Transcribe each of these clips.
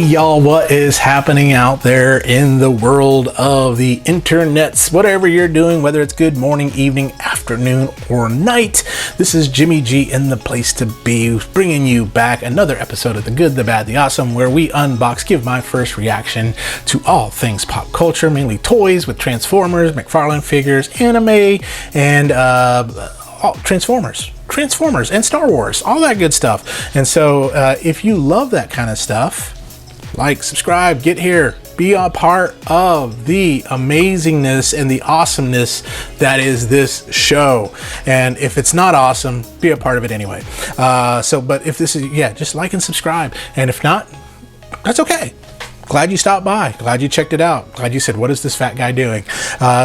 y'all, what is happening out there in the world of the internets? Whatever you're doing, whether it's good morning, evening, afternoon, or night, this is Jimmy G in the place to be, bringing you back another episode of The Good, The Bad, The Awesome, where we unbox, give my first reaction to all things pop culture, mainly toys with Transformers, McFarlane figures, anime, and Transformers and Star Wars, all that good stuff. And so if you love that kind of stuff, like, subscribe, get here, be a part of the amazingness and the awesomeness that is this show. And if it's not awesome, be a part of it anyway. But if this is, just like and subscribe. And if not, that's okay. Glad you stopped by. Glad you checked it out. Glad you said, what is this fat guy doing?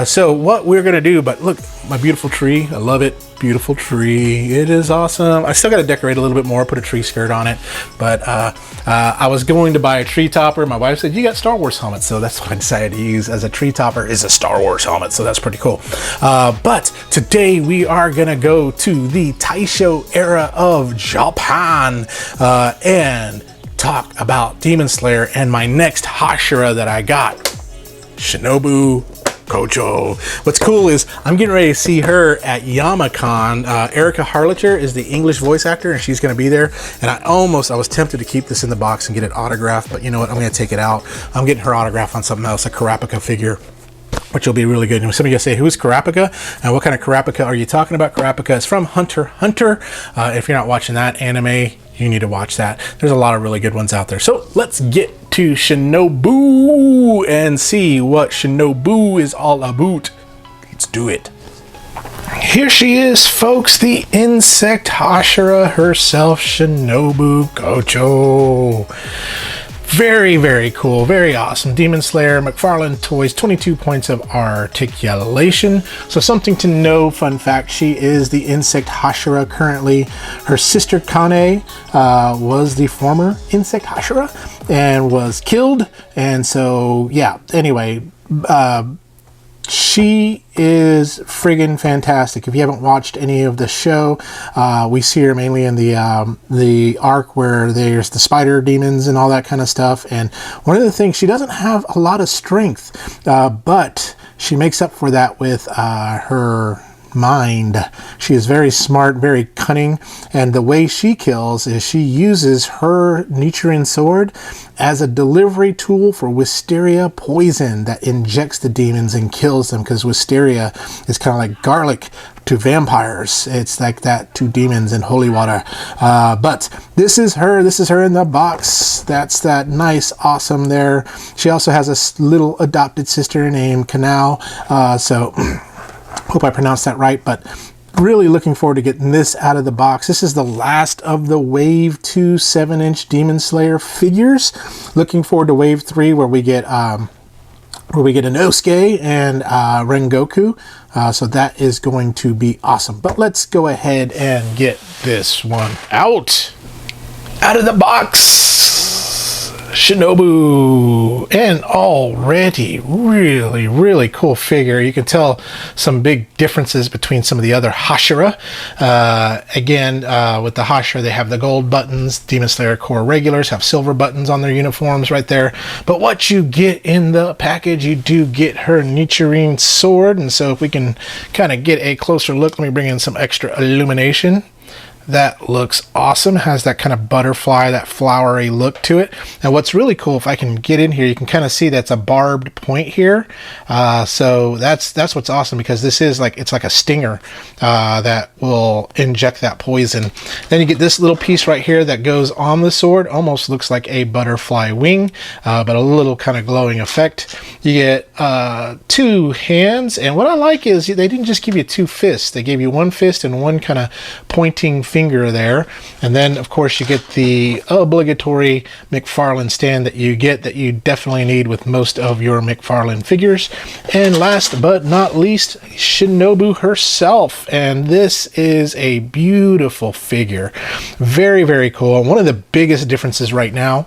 So what we're going to do, but look, my beautiful tree. I love it. Beautiful tree. It is awesome. I still got to decorate a little bit more, put a tree skirt on it. But I was going to buy a tree topper. My wife said, you got Star Wars helmets. So that's what I decided to use as a tree topper, is a Star Wars helmet. So that's pretty cool. But today we are going to go to the Taisho era of Japan and talk about Demon Slayer and my next Hashira that I got, Shinobu Kocho. What's cool is I'm getting ready to see her at Yamacon. Erica Harlacher is the English voice actor, and she's going to be there. And I was tempted to keep this in the box and get it autographed, but you know what? I'm going to take it out. I'm getting her autograph on something else, a Kurapika figure, which will be really good. And some of you say, who's Kurapika? And what kind of Kurapika are you talking about? Kurapika is from Hunter x Hunter. If you're not watching that anime, you need to watch that. There's a lot of really good ones out there. So let's get to Shinobu and see what Shinobu is all about. Let's do it. Here she is, folks, the Insect Hashira herself, Shinobu Kocho. Very, very cool, very awesome. Demon Slayer, McFarlane Toys, 22 points of articulation. So something to know, fun fact, she is the Insect Hashira currently. Her sister Kane was the former Insect Hashira and was killed. And so, anyway, she is friggin' fantastic. If you haven't watched any of the show, we see her mainly in the arc where there's the spider demons and all that kind of stuff. And one of the things, she doesn't have a lot of strength, but she makes up for that with her mind. She is very smart, very cunning, and the way she kills is she uses her Nichiren sword as a delivery tool for wisteria poison that injects the demons and kills them, because wisteria is kind of like garlic to vampires. It's like that to demons in holy water. But this is her in the box. That's that nice, awesome there. She also has a little adopted sister named Kanao. Hope I pronounced that right, but really looking forward to getting this out of the box. This is the last of the Wave 2 7-inch Demon Slayer figures. Looking forward to Wave 3, where we get Inosuke and Rengoku. So that is going to be awesome. But let's go ahead and get this one out of the box. Shinobu, and already really, really cool figure. You can tell some big differences between some of the other Hashira. With the Hashira, they have the gold buttons. Demon Slayer core regulars have silver buttons on their uniforms right there. But what you get in the package, you do get her Nichiren sword. And so if we can kind of get a closer look, let me bring in some extra illumination. That looks awesome. Has that kind of butterfly, that flowery look to it. Now what's really cool, if I can get in here, you can kind of see that's a barbed point here. So that's what's awesome, because this is like, it's like a stinger that will inject that poison. Then you get this little piece right here that goes on the sword. Almost looks like a butterfly wing, but a little kind of glowing effect. You get 2 hands, and what I like is they didn't just give you 2 fists. They gave you 1 fist and 1 kind of pointing finger there. And then of course you get the obligatory McFarlane stand that you definitely need with most of your McFarlane figures. And last but not least, Shinobu herself, and this is a beautiful figure. Very, very cool. One of the biggest differences right now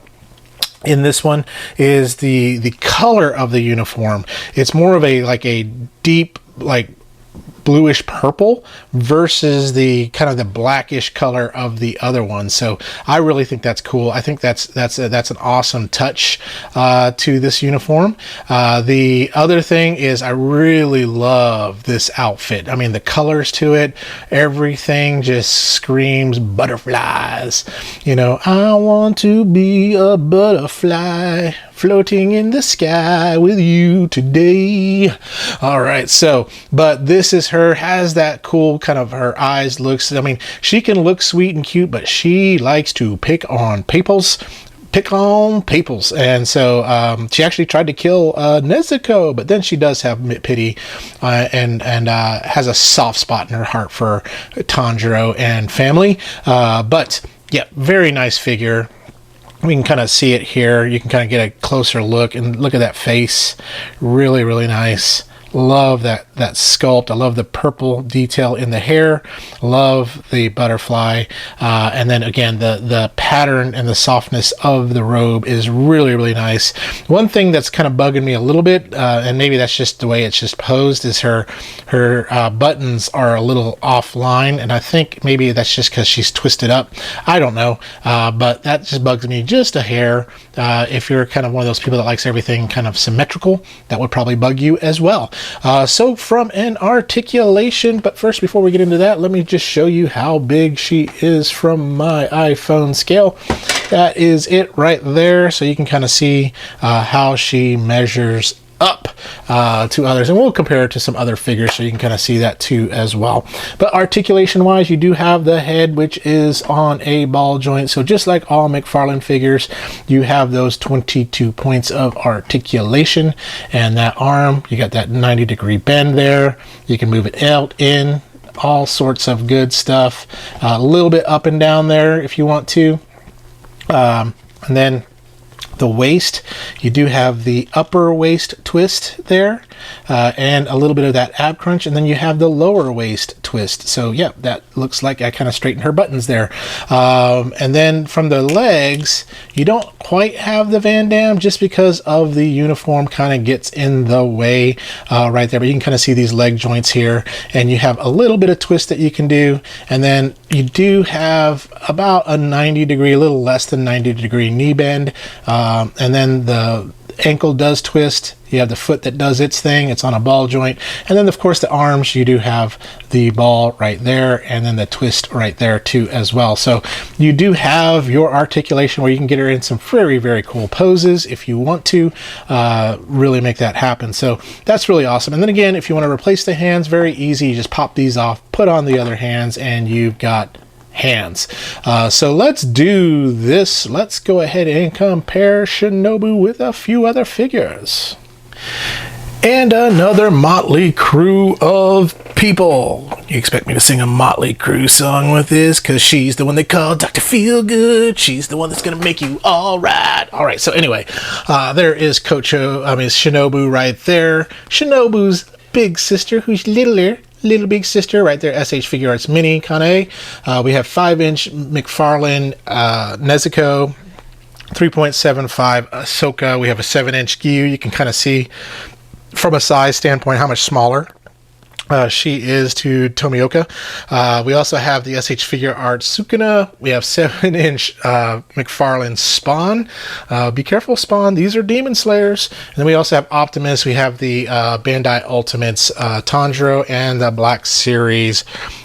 in this one is the color of the uniform. It's more of a deep, like bluish purple versus the kind of the blackish color of the other one. So I really think that's cool. I think that's an awesome touch to this uniform. The other thing is I really love this outfit. I mean, the colors to it, everything just screams butterflies. You know, I want to be a butterfly floating in the sky with you today. All right, so, but this is her, has that cool kind of, her eyes looks, I mean, she can look sweet and cute, but she likes to pick on peoples. And so she actually tried to kill Nezuko, but then she does have pity and has a soft spot in her heart for Tanjiro and family. But yeah, very nice figure. We can kind of see it here. You can kind of get a closer look and look at that face. Really, really nice. Love that sculpt. I love the purple detail in the hair. Love the butterfly. And then again, the pattern and the softness of the robe is really, really nice. One thing that's kind of bugging me a little bit, and maybe that's just the way it's just posed, is her buttons are a little offline. And I think maybe that's just because she's twisted up. I don't know. But that just bugs me just a hair. If you're kind of one of those people that likes everything kind of symmetrical, that would probably bug you as well. So from an articulation, but first, before we get into that, let me just show you how big she is from my iPhone scale. That is it right there. So you can kind of see how she measures up to others, and we'll compare it to some other figures so you can kind of see that too as well. But articulation wise, you do have the head, which is on a ball joint. So just like all McFarlane figures, you have those 22 points of articulation. And that arm, you got that 90-degree bend there. You can move it out, in, all sorts of good stuff. A little bit up and down there if you want to. And then the waist, you do have the upper waist twist there, and a little bit of that ab crunch, and then you have the lower waist twist. So yeah, that looks like I kind of straightened her buttons there. And then from the legs, you don't quite have the Van Damme just because of the uniform kind of gets in the way right there, but you can kind of see these leg joints here, and you have a little bit of twist that you can do. And then you do have about a 90-degree, a little less than 90-degree knee bend. And then the ankle does twist. You have the foot that does its thing. It's on a ball joint. And then, of course, the arms, you do have the ball right there, and then the twist right there too as well. So you do have your articulation where you can get her in some very, very cool poses if you want to really make that happen. So that's really awesome. And then again, if you want to replace the hands, very easy. You just pop these off, put on the other hands, and you've got hands. So let's do this. Let's go ahead and compare Shinobu with a few other figures. And another motley crew of people. You expect me to sing a Motley Crue song with this? Because she's the one they call Dr. Feelgood. She's the one that's going to make you all right. All right, so anyway, there is Shinobu right there. Shinobu's big sister, who's littler. Little big sister right there, SH Figure Arts Mini Kane. We have 5-inch McFarlane Nezuko, 3.75 Ahsoka. We have a 7-inch Giyu. You can kind of see from a size standpoint how much smaller she is to Tomioka. We also have the SH Figure Arts Sukuna. We have 7-inch McFarlane Spawn. Be careful, Spawn. These are Demon Slayers. And then we also have Optimus. We have the Bandai Ultimates Tanjiro and the Black Series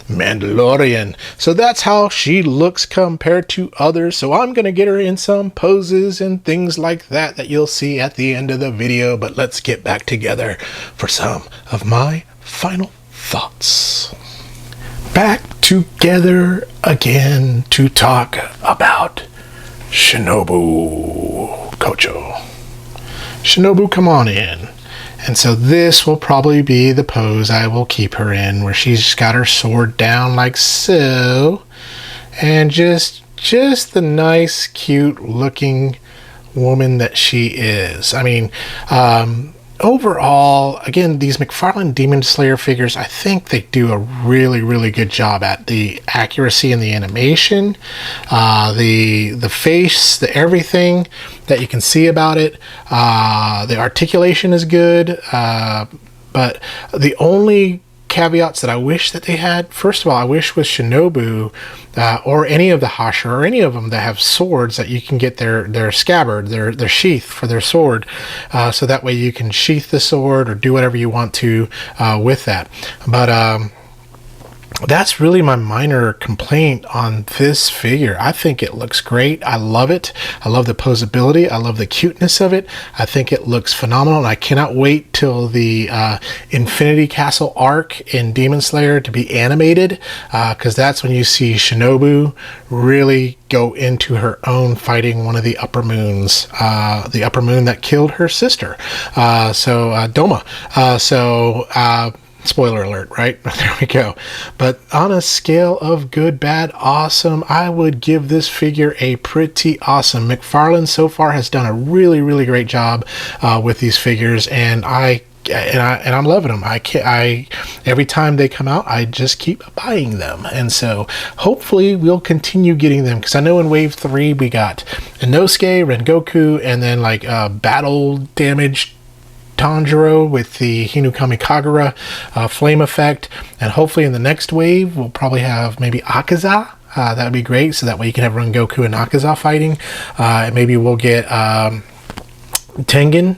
Mandalorian. So that's how she looks compared to others. So I'm going to get her in some poses and things like that you'll see at the end of the video. But let's get back together for some of my final thoughts. Back together again to talk about Shinobu Kocho. Shinobu, come on in. And so this will probably be the pose I will keep her in, where she's got her sword down like so, and just the nice, cute looking woman that she is. I mean, overall, again, these McFarlane Demon Slayer figures, I think they do a really, really good job at the accuracy in the animation, the face, the everything that you can see about it. The articulation is good, but the only caveats that I wish that they had. First of all, I wish with Shinobu or any of the Hashira or any of them that have swords that you can get their scabbard, their sheath for their sword, so that way you can sheath the sword or do whatever you want to with that. But that's really my minor complaint on this figure. I think it looks great. I love it. I love the posability. I love the cuteness of it. I think it looks phenomenal, and I cannot wait till the Infinity Castle arc in Demon Slayer to be animated, because that's when you see Shinobu really go into her own fighting one of the upper moons, the upper moon that killed her sister, Doma. Spoiler alert, right? There we go. But on a scale of good, bad, awesome, I would give this figure a pretty awesome. McFarlane so far has done a really, really great job with these figures, and I'm loving them. Every time they come out, I just keep buying them, and so hopefully we'll continue getting them, because I know in Wave 3 we got Inosuke, Rengoku, and then like battle damage Tanjiro with the Hinukami Kagura flame effect, and hopefully in the next wave we'll probably have maybe Akaza. That would be great, so that way you can have Rengoku and Akaza fighting. And maybe we'll get Tengen.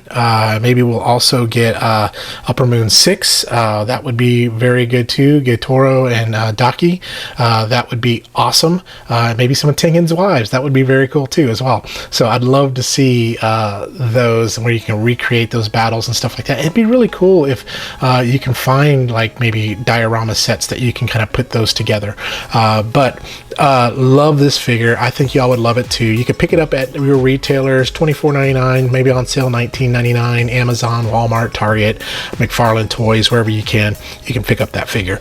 Maybe we'll also get Upper Moon 6. That would be very good too. Getoro and Daki. That would be awesome. Maybe some of Tengen's wives. That would be very cool too as well. So I'd love to see those where you can recreate those battles and stuff like that. It'd be really cool if you can find like maybe diorama sets that you can kind of put those together. But love this figure. I think y'all would love it too. You can pick it up at your retailers, $24.99, maybe on sale $19.99, Amazon, Walmart, Target, McFarlane Toys, wherever you can pick up that figure.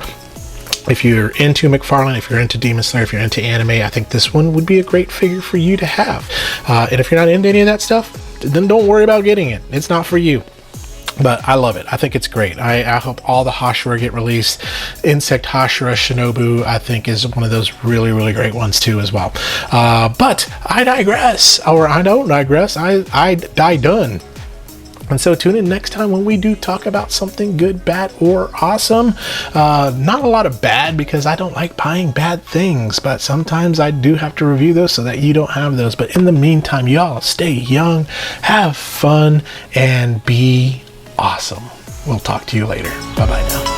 If you're into McFarlane, if you're into Demon Slayer, if you're into anime, I think this one would be a great figure for you to have. And if you're not into any of that stuff, then don't worry about getting it. It's not for you. But I love it. I think it's great. I hope all the Hashira get released. Insect Hashira Shinobu, I think, is one of those really, really great ones too as well. But I digress. Or I don't digress. I die done. And so tune in next time when we do talk about something good, bad, or awesome. Not a lot of bad, because I don't like buying bad things, but sometimes I do have to review those so that you don't have those. But in the meantime, y'all stay young, have fun, and be awesome. We'll talk to you later. Bye-bye now.